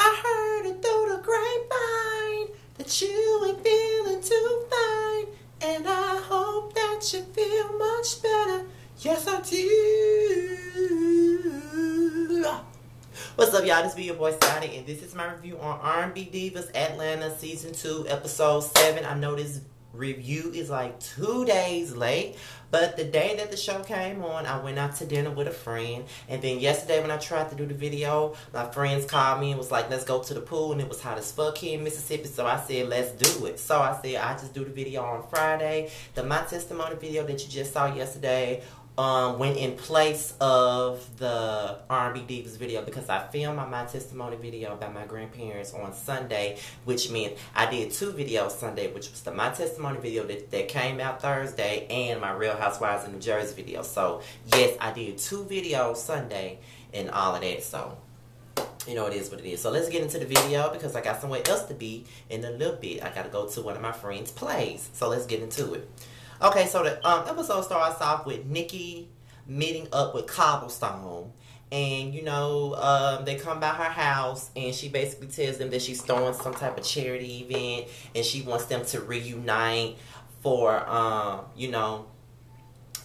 I heard it through the grapevine that you ain't feeling too fine, and I hope that you feel much better. Yes, I do. What's up, y'all? This be your boy Sonic, and this is my review on R&B Divas Atlanta Season 2, Episode 7. I know this review is like 2 days late, but the day that the show came on, I went out to dinner with a friend, and then yesterday when I tried to do the video, my friends called me and was like, let's go to the pool, and it was hot as fuck here in Mississippi, so I said, let's do it. So I said, I just do the video on Friday. The My Testimony video that you just saw yesterday went in place of the R&B Divas video because I filmed my Testimony video about my grandparents on Sunday, which meant I did 2 videos Sunday, which was the My Testimony video that came out Thursday and my Real Housewives of New Jersey video. So, yes, I did 2 videos Sunday and all of that, so you know, it is what it is. So let's get into the video because I got somewhere else to be in a little bit. I got to go to one of my friends' plays, so let's get into it. Okay, so the episode starts off with Nikki meeting up with Cobblestone. And, you know, they come by her house and she basically tells them that she's throwing some type of charity event. And she wants them to reunite for, you know,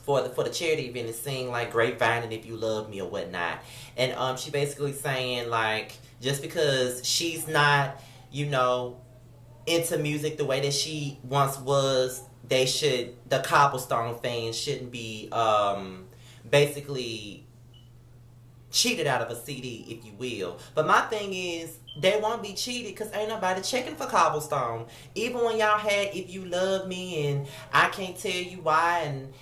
for the charity event and sing, like, Grapevine and If You Love Me or whatnot. And she basically saying, like, just because she's not, you know, into music the way that she once was, the Cobblestone fans shouldn't be basically cheated out of a CD, if you will. But my thing is, they won't be cheated because ain't nobody checking for Cobblestone. Even when y'all had If You Love Me and I Can't Tell You Why and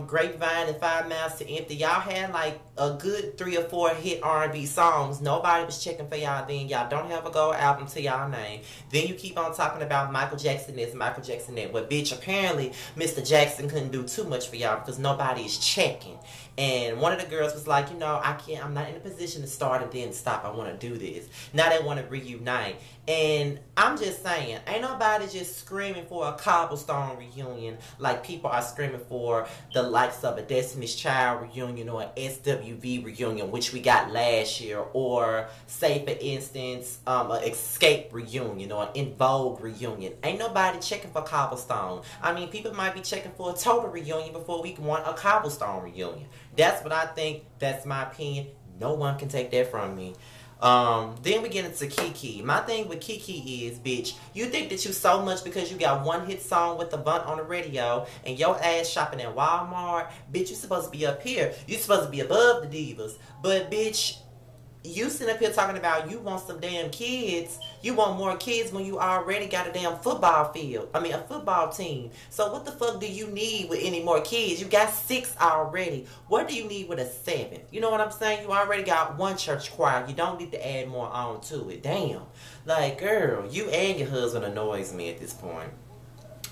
Grapevine and 5 Miles to Empty, y'all had like a good 3 or 4 hit R&B songs. Nobody was checking for y'all then. Y'all don't have a gold album to y'all name. Then you keep on talking about Michael Jackson this, Michael Jackson that. Well, bitch, apparently Mr. Jackson couldn't do too much for y'all because nobody is checking. And one of the girls was like, you know, I'm not in a position to start and then stop. I want to do this. Now they want to reunite. And I'm just saying, ain't nobody just screaming for a Cobblestone reunion like people are screaming for the likes of a Destiny's Child reunion or an SWV reunion, which we got last year, or say for instance, an Escape reunion or an In Vogue reunion. Ain't nobody checking for Cobblestone. I mean, people might be checking for a Total reunion before we want a Cobblestone reunion. That's what I think. That's my opinion. No one can take that from me. Then we get into Kiki. My thing with Kiki is, bitch, you think that you so much because you got one hit song with the bunt on the radio and your ass shopping at Walmart. Bitch, you supposed to be up here. You supposed to be above the divas. But, bitch, you sitting up here talking about you want some damn kids. You want more kids when you already got a damn football field. I mean, a football team. So what the fuck do you need with any more kids? You got 6 already. What do you need with a 7th? You know what I'm saying? You already got 1 church choir. You don't need to add more on to it. Damn. Like, girl, you and your husband annoys me at this point.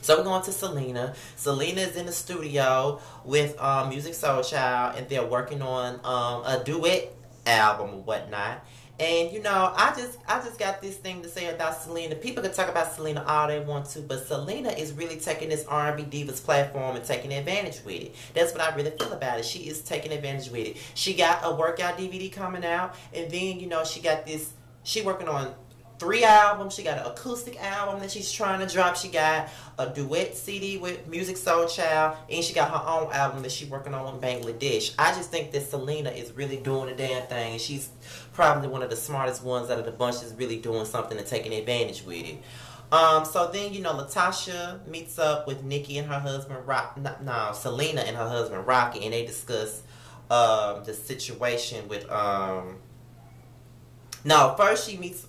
So we're going to Selena. Selena is in the studio with Music Soul Child, and they're working on a duet album or whatnot. And you know, I just got this thing to say about Selena. People can talk about Selena all they want to, but Selena is really taking this R&B Divas platform and taking advantage with it. That's what I really feel about it. She is taking advantage with it. She got a workout DVD coming out, and then, you know, she got this, she working on 3 albums. She got an acoustic album that she's trying to drop. She got a duet CD with Music Soul Child, and she got her own album that she's working on in Bangladesh. I just think that Selena is really doing the damn thing. She's probably one of the smartest ones out of the bunch that's really doing something and taking advantage with it. So then, you know, Latasha meets up with Nikki and her husband, Selena and her husband, Rocky, and they discuss the situation with, no, first she meets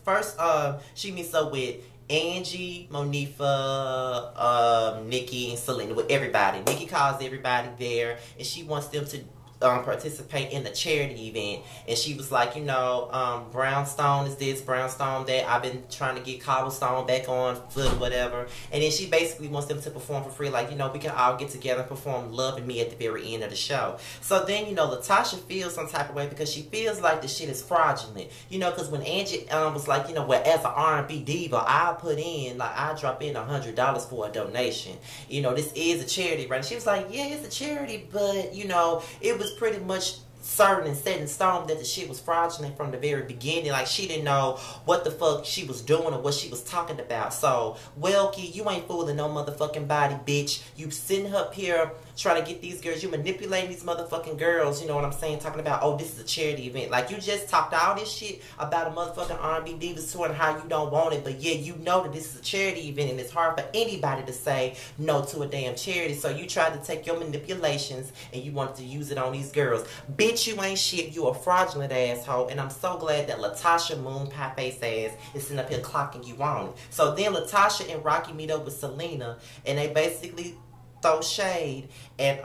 up with Angie, Monifa, Nikki, and Selena, with everybody. Nikki calls everybody there, and she wants them to participate in the charity event. And she was like, you know, Brownstone is this, Brownstone that. I've been trying to get Cobblestone back on foot, whatever. And then she basically wants them to perform for free. Like, you know, we can all get together and perform Love and Me at the very end of the show. So then, you know, Latasha feels some type of way because she feels like the shit is fraudulent. You know, because when Angie was like, you know, well, as an R&B diva, I'll put in, like, I'll drop in $100 for a donation. You know, this is a charity, right? And she was like, yeah, it's a charity, but, you know, it was pretty much certain and set in stone that the shit was fraudulent from the very beginning. Like, she didn't know what the fuck she was doing or what she was talking about. So, Welky, you ain't fooling no motherfucking body, bitch. You sitting up here trying to get these girls. You manipulating these motherfucking girls. You know what I'm saying? Talking about, oh, this is a charity event. Like, you just talked all this shit about a motherfucking R&B Divas tour and how you don't want it. But, yeah, you know that this is a charity event and it's hard for anybody to say no to a damn charity. So, you tried to take your manipulations and you wanted to use it on these girls. Bitch, you ain't shit. You a fraudulent asshole. And I'm so glad that Latasha Moon Pie Face ass is sitting up here clocking you on it. So, then Latasha and Rocky meet up with Selena and they basically throw shade at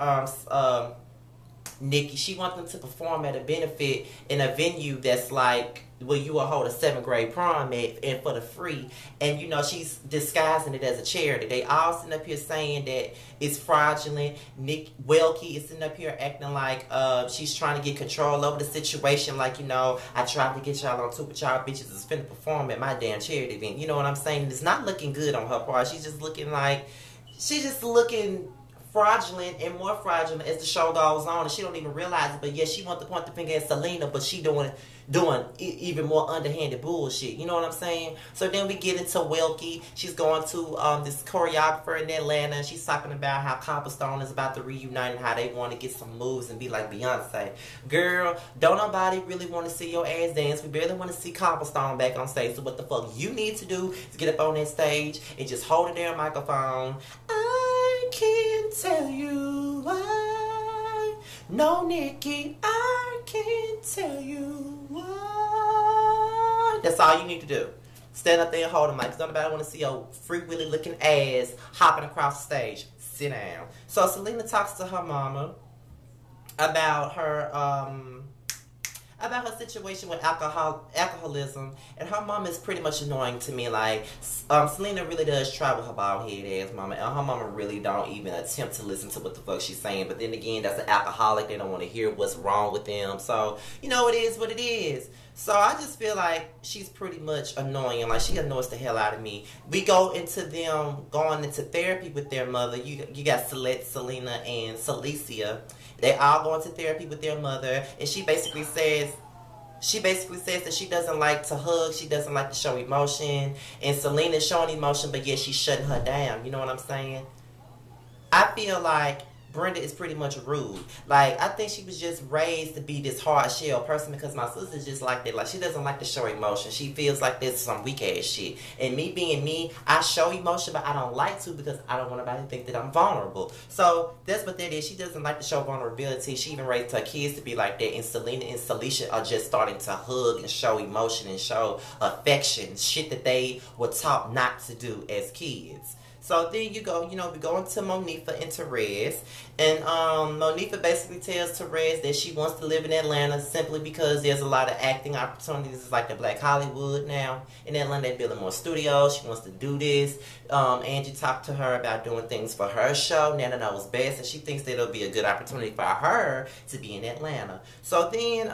Nikki. She wants them to perform at a benefit in a venue that's like where you will hold a 7th grade prom at, and for the free. And you know, she's disguising it as a charity. They all sitting up here saying that it's fraudulent. Nick Welky is sitting up here acting like she's trying to get control over the situation. Like, you know, I tried to get y'all on tour, but y'all bitches is finna perform at my damn charity event. You know what I'm saying? It's not looking good on her part. She's just looking like, she's just looking fraudulent and more fraudulent as the show goes on, and she don't even realize it. But yeah, she wants to point the finger at Selena, but she doing even more underhanded bullshit. You know what I'm saying? So then we get into Welky. She's going to this choreographer in Atlanta, and she's talking about how Cobblestone is about to reunite and how they want to get some moves and be like Beyonce. Girl, don't nobody really want to see your ass dance. We barely want to see Cobblestone back on stage. So what the fuck you need to do is get up on that stage and just hold a damn microphone. I can't tell you why. No, Nikki, I can't tell you why. That's all you need to do. Stand up there and hold the mic. Because nobody want to see your free willy looking ass hopping across the stage. Sit down. So Selena talks to her mama about her situation with alcoholism, and her mom is pretty much annoying to me. Like, Selena really does try with her bald head ass mama, and her mama really don't even attempt to listen to what the fuck she's saying. But then again, that's an alcoholic. They don't want to hear what's wrong with them. So, you know, it is what it is. So I just feel like she's pretty much annoying. Like, she annoys the hell out of me. We go into them going into therapy with their mother. You got Celeste, Selena, and Celicia. They all go into therapy with their mother, and she basically says that she doesn't like to hug, she doesn't like to show emotion, and Selena's showing emotion, but yet she's shutting her down. You know what I'm saying? I feel like Brenda is pretty much rude. Like, I think she was just raised to be this hard shell person, because my sister's just like that. Like, she doesn't like to show emotion. She feels like this is some weak ass shit. And me being me, I show emotion, but I don't like to, because I don't want anybody to think that I'm vulnerable. So that's what that is. She doesn't like to show vulnerability. She even raised her kids to be like that. And Selena and Celicia are just starting to hug and show emotion and show affection, shit that they were taught not to do as kids. So then we go into Monifa and Therese. And Monifa basically tells Therese that she wants to live in Atlanta simply because there's a lot of acting opportunities. It's like the Black Hollywood now. In Atlanta, they're building more studios. She wants to do this. Angie talked to her about doing things for her show, Nana Knows Best, and she thinks that it'll be a good opportunity for her to be in Atlanta. So then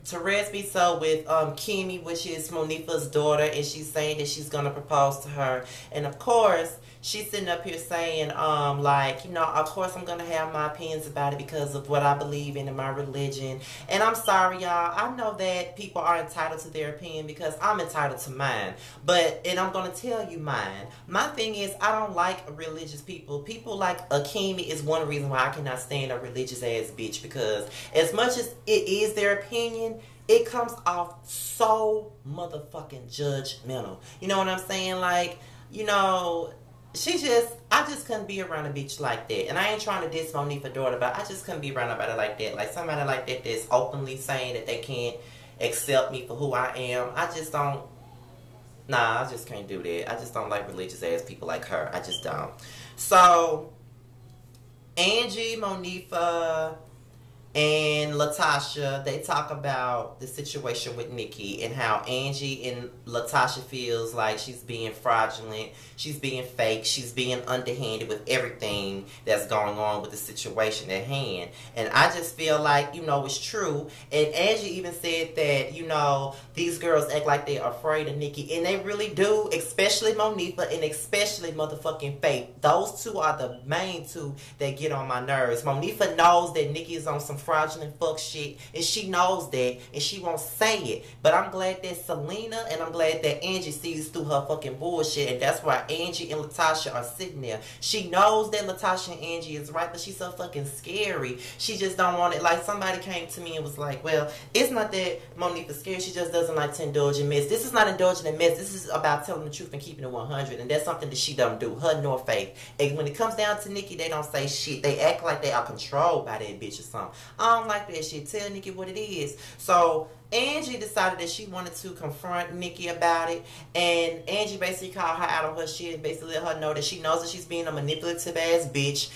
Therese meets up with Kimmy, which is Monifa's daughter, and she's saying that she's going to propose to her. And of course, she's sitting up here saying, like, you know, of course I'm going to have my opinions about it because of what I believe in my religion. And I'm sorry, y'all. I know that people are entitled to their opinion because I'm entitled to mine. And I'm going to tell you mine. My thing is, I don't like religious people. People like Kimmy is one reason why I cannot stand a religious ass bitch, because as much as it is their opinion, it comes off so motherfucking judgmental. You know what I'm saying? Like, you know, I just couldn't be around a bitch like that. And I ain't trying to diss Monifa's daughter, but I just couldn't be around nobody like that. Like, somebody like that that's openly saying that they can't accept me for who I am. I just can't do that. I just don't like religious ass people like her. I just don't. So, Angie, Monifa, and Latasha, they talk about the situation with Nikki and how Angie and Latasha feels like she's being fraudulent, she's being fake, she's being underhanded with everything that's going on with the situation at hand. And I just feel like, you know, it's true. And Angie even said that, you know, these girls act like they're afraid of Nikki, and they really do, especially Monifa and especially motherfucking Faith. Those two are the main two that get on my nerves. Monifa knows that Nikki is on some fraudulent fuck shit, and she knows that, and she won't say it. But I'm glad that Selena and I'm glad that Angie sees through her fucking bullshit, and that's why Angie and Latasha are sitting there. She knows that Latasha and Angie is right, but she's so fucking scary. She just don't want it. Like, somebody came to me and was like, well, it's not that Monique is scared, she just doesn't like to indulge in mess. This is not indulging in mess. This is about telling the truth and keeping it 100, and that's something that she don't do, her nor Faith. And when it comes down to Nikki, they don't say shit. They act like they are controlled by that bitch or something. I don't like that shit. Tell Nikki what it is. So Angie decided that she wanted to confront Nikki about it, and Angie basically called her out on her shit and basically let her know that she knows that she's being a manipulative ass bitch.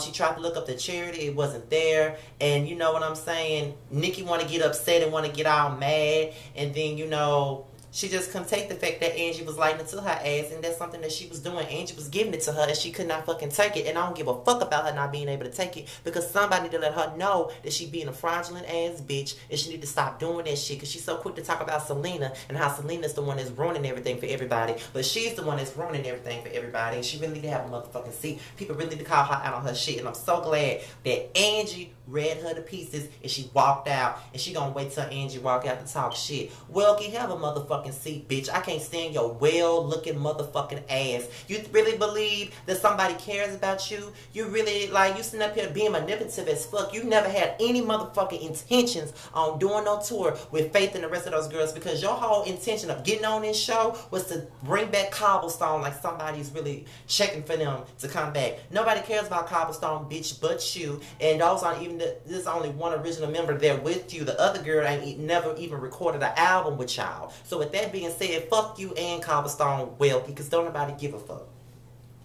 She tried to look up the charity, it wasn't there, and you know what I'm saying, Nikki want to get upset and want to get all mad, and then you know, she just couldn't take the fact that Angie was lighting it to her ass, and that's something that she was doing. Angie was giving it to her, and she could not fucking take it. And I don't give a fuck about her not being able to take it, because somebody need to let her know that she being a fraudulent ass bitch, and she need to stop doing that shit, because she's so quick to talk about Selena, and how Selena's the one that's ruining everything for everybody. But she's the one that's ruining everything for everybody, and she really need to have a motherfucking seat. People really need to call her out on her shit, and I'm so glad that Angie read her to pieces, and she walked out, and she gonna wait till Angie walk out to talk shit. Well, can you have a motherfucking seat, bitch? I can't stand your well-looking motherfucking ass. You really believe that somebody cares about you? You really, like, you sitting up here being manipulative as fuck. You never had any motherfucking intentions on doing no tour with Faith and the rest of those girls, because your whole intention of getting on this show was to bring back Cobblestone, like somebody's really checking for them to come back. Nobody cares about Cobblestone, bitch, but you. And those aren't even there's only one original member there with you. The other girl ain't never even recorded an album with y'all. So with that being said, fuck you and Cobblestone Welky, because don't nobody give a fuck.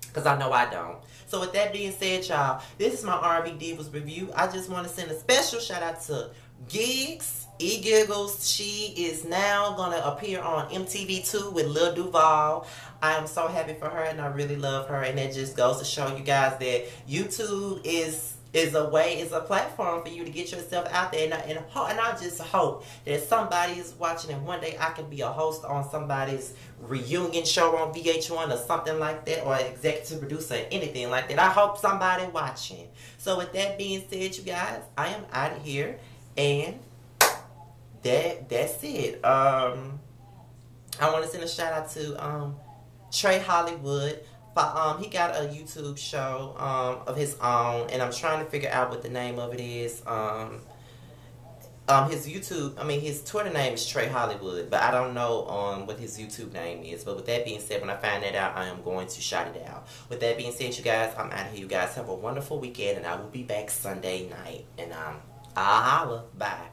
Because I know I don't. So with that being said, y'all, this is my R&B Divas review. I just want to send a special shout out to Gigs, E-Giggles. She is now going to appear on MTV2 with Lil Duval. I am so happy for her, and I really love her. And it just goes to show you guys that YouTube is a platform for you to get yourself out there, and I just hope that somebody is watching, and one day I can be a host on somebody's reunion show on VH1 or something like that, or executive producer or anything like that. I hope somebody watching. So with that being said, you guys, I am out of here, and that's it. I want to send a shout out to Trey Hollywood. He got a YouTube show of his own, and I'm trying to figure out what the name of it is. His Twitter name is Trey Hollywood, but I don't know what his YouTube name is. But with that being said, when I find that out, I am going to shout it out. With that being said, you guys, I'm out of here. You guys have a wonderful weekend, and I will be back Sunday night. And I'll holla. Bye.